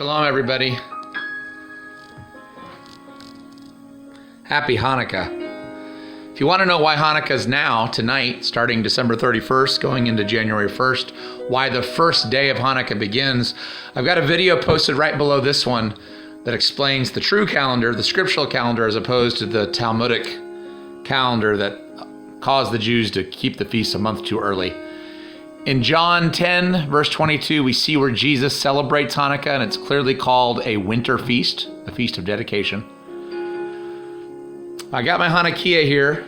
Shalom, everybody. Happy Hanukkah. If you want to know why Hanukkah is now, tonight, starting December 31st, going into January 1st, why the first day of Hanukkah begins, I've got a video posted right below this one that explains the true calendar, the scriptural calendar, as opposed to the Talmudic calendar that caused the Jews to keep the feast a month too early. In John 10, verse 22, we see where Jesus celebrates Hanukkah, and it's clearly called a winter feast, the Feast of Dedication. I got my Hanukkah here.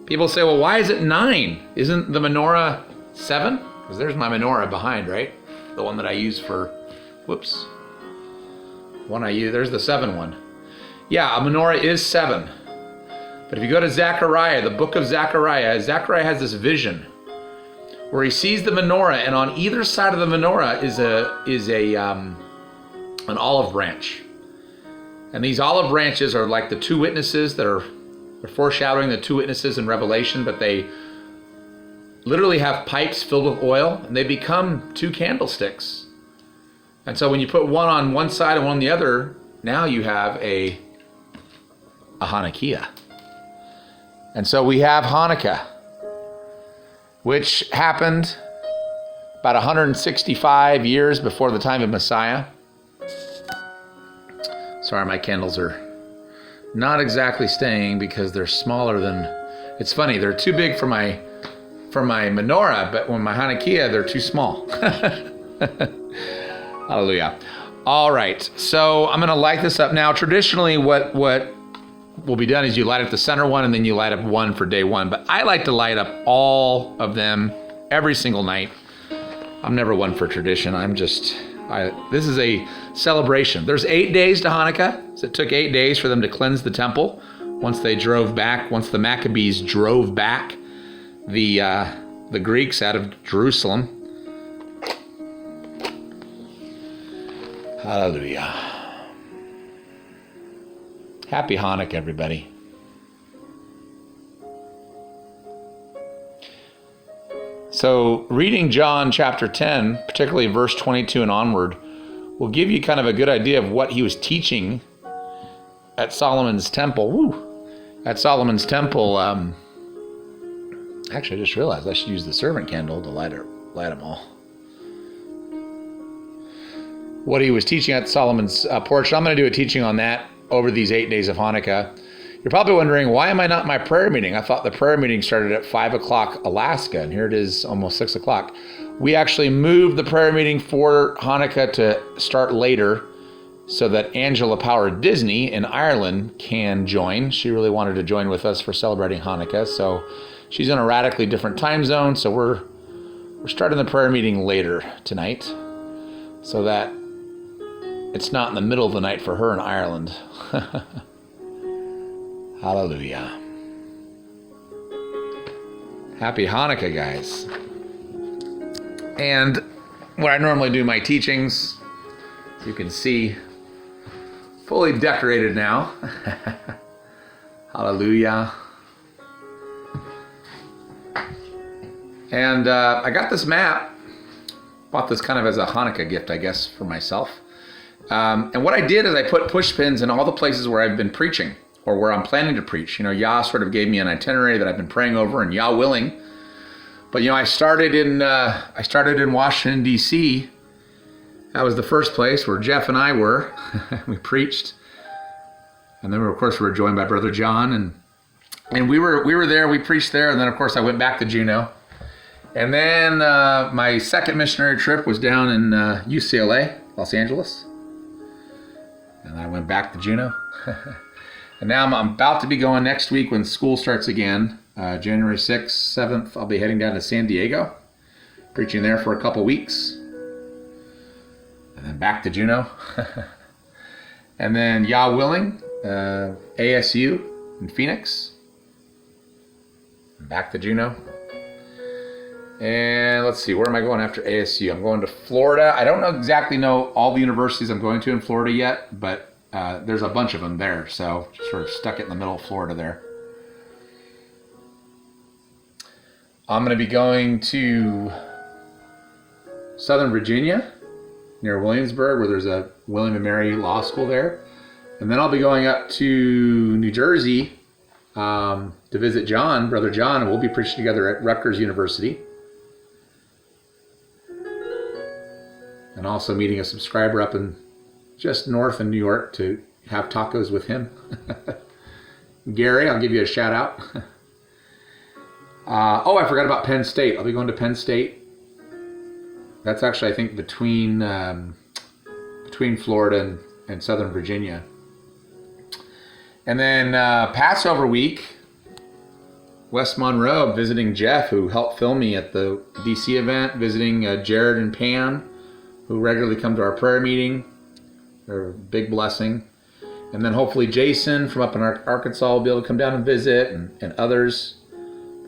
People say, well, why is it 9? Isn't the menorah 7? Because there's my menorah behind, right? The one that I use for, whoops. One I use, there's the 7 one. Yeah, a menorah is 7. But if you go to Zechariah, the book of Zechariah, Zechariah has this vision where he sees the menorah, and on either side of the menorah is an olive branch. And these olive branches are like the two witnesses that are foreshadowing the two witnesses in Revelation, but they literally have pipes filled with oil, and they become two candlesticks. And so when you put one on one side and one on the other, now you have a Hanukkah. And so we have Hanukkah, which happened about 165 years before the time of Messiah. Sorry, my candles are not exactly staying because they're smaller than, it's funny, they're too big for my menorah, but when my Hanukkah, they're too small. Hallelujah. All right, so I'm gonna light this up now. Traditionally, what will be done is you light up the center one and then you light up one for day one. But I like to light up all of them every single night. I'm never one for tradition. This is a celebration. There's 8 days to Hanukkah. So it took 8 days for them to cleanse the temple. Once the Maccabees drove back the Greeks out of Jerusalem. Hallelujah. Happy Hanukkah, everybody. So reading John chapter 10, particularly verse 22 and onward, will give you kind of a good idea of what he was teaching at Solomon's temple. At Solomon's temple, actually I just realized I should use the servant candle to light them all. What he was teaching at Solomon's porch. I'm going to do a teaching on that over these 8 days of Hanukkah. You're probably wondering, why am I not in my prayer meeting? I thought the prayer meeting started at 5 o'clock Alaska, and here it is almost 6 o'clock. We actually moved the prayer meeting for Hanukkah to start later so that Angela Power Disney in Ireland can join. She really wanted to join with us for celebrating Hanukkah, so she's in a radically different time zone, so we're starting the prayer meeting later tonight so that it's not in the middle of the night for her in Ireland. Hallelujah. Happy Hanukkah, guys. And where I normally do my teachings, you can see, fully decorated now. Hallelujah. And I got this map. Bought this kind of as a Hanukkah gift, I guess, for myself. And what I did is I put push pins in all the places where I've been preaching or where I'm planning to preach. You know, Yah sort of gave me an itinerary that I've been praying over, and Yah Willing. But, you know, I started in Washington, D.C. That was the first place where Jeff and I were. We preached. And then, of course, we were joined by Brother John. And we were there. We preached there. And then, of course, I went back to Juneau. And then my second missionary trip was down in UCLA, Los Angeles. And I went back to Juneau. And now I'm about to be going next week when school starts again. January 6th, 7th, I'll be heading down to San Diego, preaching there for a couple weeks. And then back to Juneau. And then, Yah Willing, ASU in Phoenix. Back to Juneau. And let's see, where am I going after ASU? I'm going to Florida. I don't exactly know all the universities I'm going to in Florida yet, but there's a bunch of them there. So just sort of stuck it in the middle of Florida there. I'm going to be going to Southern Virginia near Williamsburg, where there's a William and Mary Law School there. And then I'll be going up to New Jersey to visit John, Brother John, and we'll be preaching together at Rutgers University. And also meeting a subscriber up in just north in New York to have tacos with him. Gary, I'll give you a shout out. I forgot about Penn State. I'll be going to Penn State. That's actually, I think, between Florida and Southern Virginia. And then Passover week, West Monroe, visiting Jeff, who helped film me at the DC event, visiting Jared and Pam, who regularly come to our prayer meeting. They're a big blessing. And then hopefully Jason from up in Arkansas will be able to come down and visit, and others.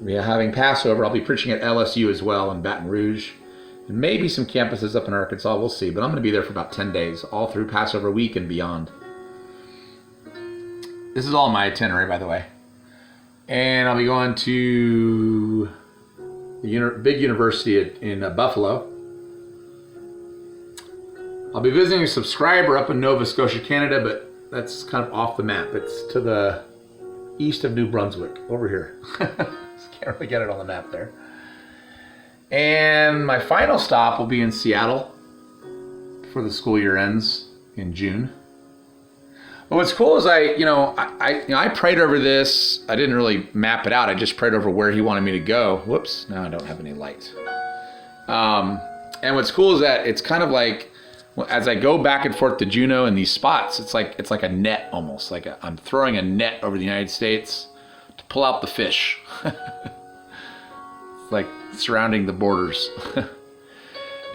We're having Passover. I'll be preaching at LSU as well in Baton Rouge, and maybe some campuses up in Arkansas. We'll see. But I'm going to be there for about 10 days, all through Passover week and beyond. This is all my itinerary, by the way. And I'll be going to the big university in Buffalo. I'll be visiting a subscriber up in Nova Scotia, Canada, but that's kind of off the map. It's to the east of New Brunswick, over here. Can't really get it on the map there. And my final stop will be in Seattle before the school year ends in June. But what's cool is I prayed over this. I didn't really map it out. I just prayed over where he wanted me to go. Whoops, now I don't have any light. And what's cool is that it's kind of like, as I go back and forth to Juneau in these spots, it's like a net almost. I'm throwing a net over the United States to pull out the fish. It's like surrounding the borders.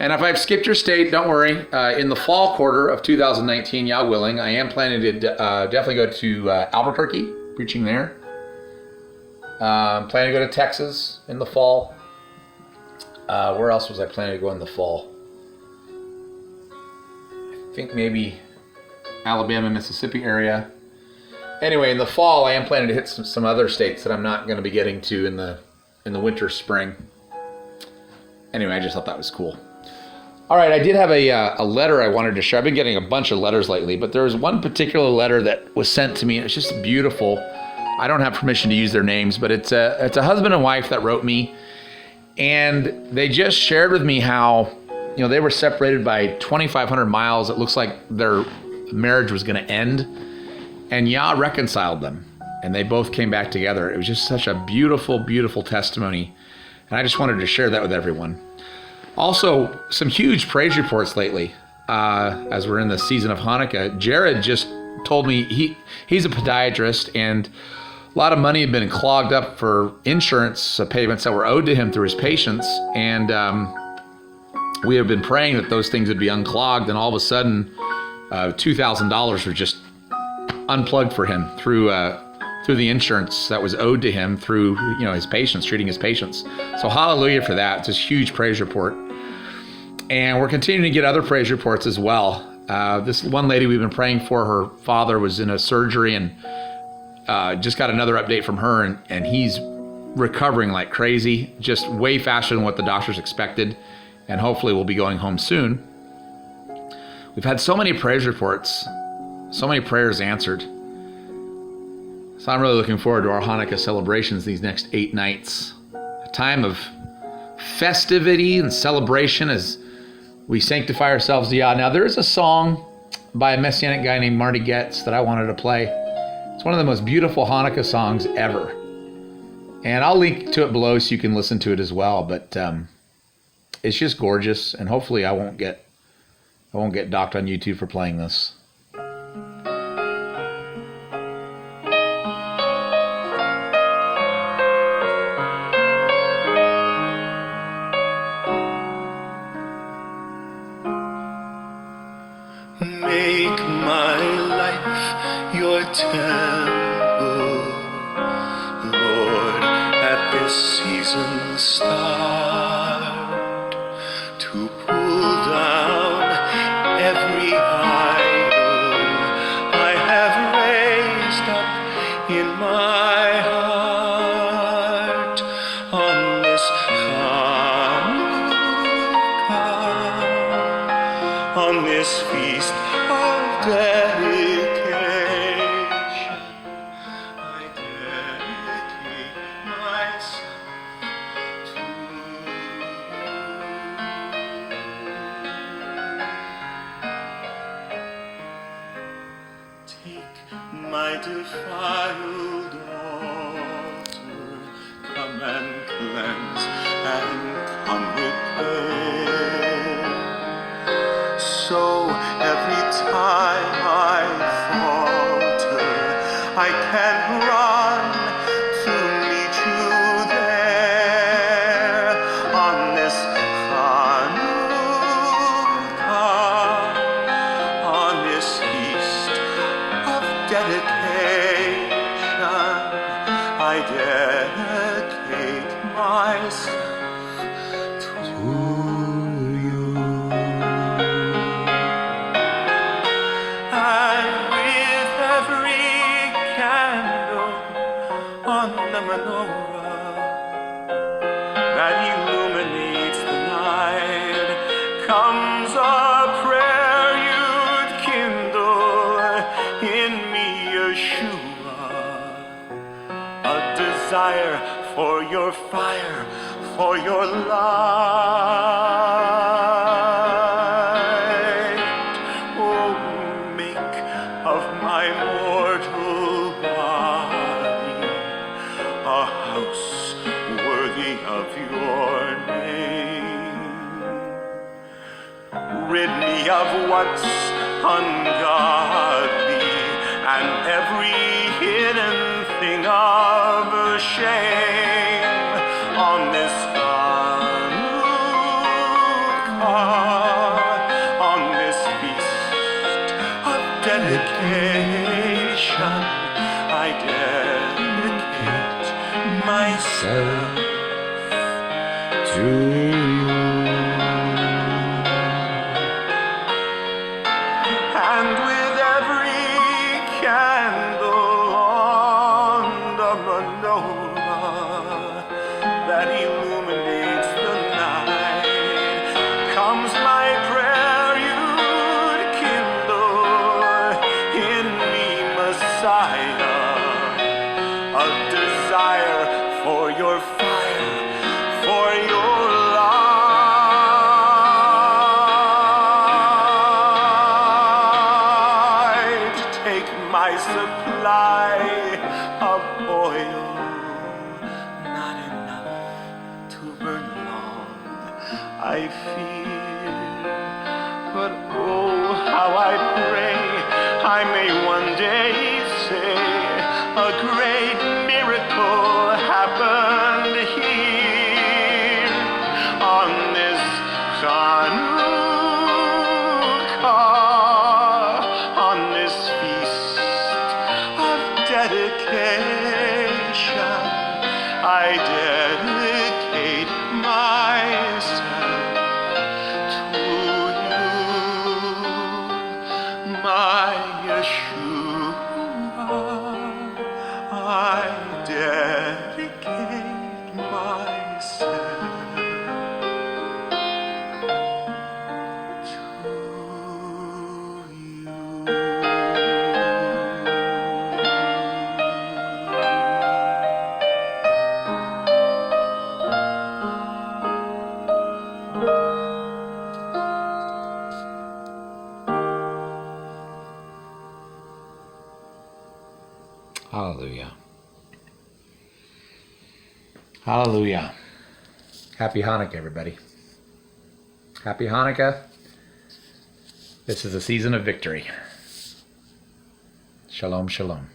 And if I've skipped your state, don't worry. In the fall quarter of 2019, Yah Willing, I am planning to definitely go to Albuquerque, preaching there. I'm planning to go to Texas in the fall. Where else was I planning to go in the fall? I think maybe Alabama, Mississippi area. Anyway, in the fall, I am planning to hit some other states that I'm not going to be getting to in the winter, spring. Anyway, I just thought that was cool. All right, I did have a letter I wanted to share. I've been getting a bunch of letters lately, but there was one particular letter that was sent to me. It's just beautiful. I don't have permission to use their names, but it's a husband and wife that wrote me, and they just shared with me how they were separated by 2,500 miles. It looks like their marriage was going to end, and Yah reconciled them, and they both came back together. It was just such a beautiful, beautiful testimony, and I just wanted to share that with everyone. Also, some huge praise reports lately as we're in the season of Hanukkah. Jared just told me he's a podiatrist, and a lot of money had been clogged up for insurance payments that were owed to him through his patients, and we have been praying that those things would be unclogged, and all of a sudden $2,000 were just unplugged for him through the insurance that was owed to him through his patients, treating his patients. So hallelujah for that. It's a huge praise report. And we're continuing to get other praise reports as well. This one lady we've been praying for, her father was in a surgery, and just got another update from her, and he's recovering like crazy, just way faster than what the doctors expected, and hopefully we'll be going home soon. We've had so many praise reports, so many prayers answered. So I'm really looking forward to our Hanukkah celebrations these next 8 nights. A time of festivity and celebration as we sanctify ourselves to Yah. Now, there is a song by a Messianic guy named Marty Getz that I wanted to play. It's one of the most beautiful Hanukkah songs ever. And I'll link to it below so you can listen to it as well. But it's just gorgeous, and hopefully I won't get docked on YouTube for playing this. Make my life your temple, Lord, at this season's start, to pull down every idol I have raised up in my heart on this Hanukkah, on my defiled daughter, come and cleanse and come repair. So every time I falter, I can run to meet you there on this Hanukkah, on this feast of dedication. I dedicate myself to you. And with every candle on the menorah that illuminates the night comes a prayer you'd kindle in me, Yahshua, a desire for your fire, for your light. Oh, make of my mortal body a house worthy of your name. Rid me of what's ungodly and every hidden thing of shame on this Hanukkah, on this feast of dedication. I dedicate myself to you. And with every candle on the menorah that illuminates the night comes my prayer you'd kindle in me, Messiah, a desire for your fire, for your light. Take my supply of oil, not enough to burn long, I fear. But oh, how I pray I may one day say a great miracle happened here on this Hanukkah, on this feast of dedication. I dedicate myself to you, my Yahshua. I dedicate myself to you. Hallelujah. Hallelujah. Happy Hanukkah, everybody. Happy Hanukkah. This is a season of victory. Shalom, shalom.